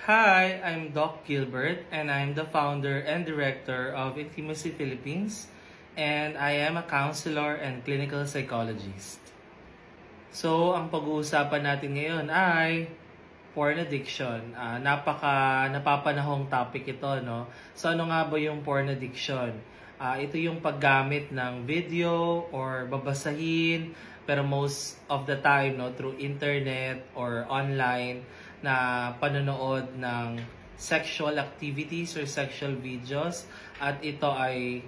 Hi, I'm Doc Gilbert and I'm the founder and director of Intimacy Philippines, and I am a counselor and clinical psychologist. So, ang pag-uusapan natin ngayon ay porn addiction. Napapanahong topic ito, no? So, ano nga ba yung porn addiction? Ito yung paggamit ng video or babasahin, pero most of the time, no, through internet or online, na panonood ng sexual activities or sexual videos, at ito ay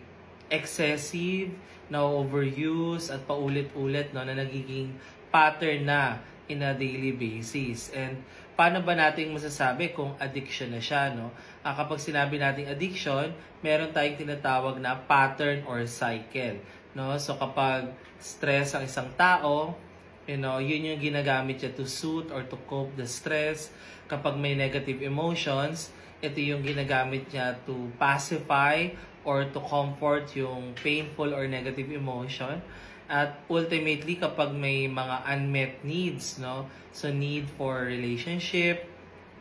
excessive, na overuse at paulit-ulit, no, na nagiging pattern na in a daily basis. And paano ba natin masasabi kung addiction na siya, no? Kapag sinabi nating addiction, meron tayong tinatawag na pattern or cycle, no? So kapag stress ang isang tao, yun yung ginagamit niya to soothe or to cope the stress. Kapag may negative emotions, ito yung ginagamit niya to pacify or to comfort yung painful or negative emotion. At ultimately, kapag may mga unmet needs, no? So need for relationship,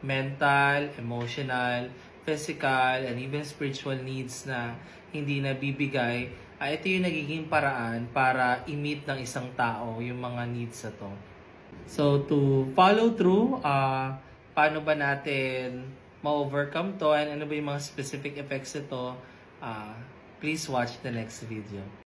mental, emotional, physical, and even spiritual needs na hindi nabibigay, ito yung nagiging paraan para i-meet ng isang tao yung mga needs na to. So to follow through, paano ba natin ma-overcome to and ano ba yung mga specific effects nito, please watch the next video.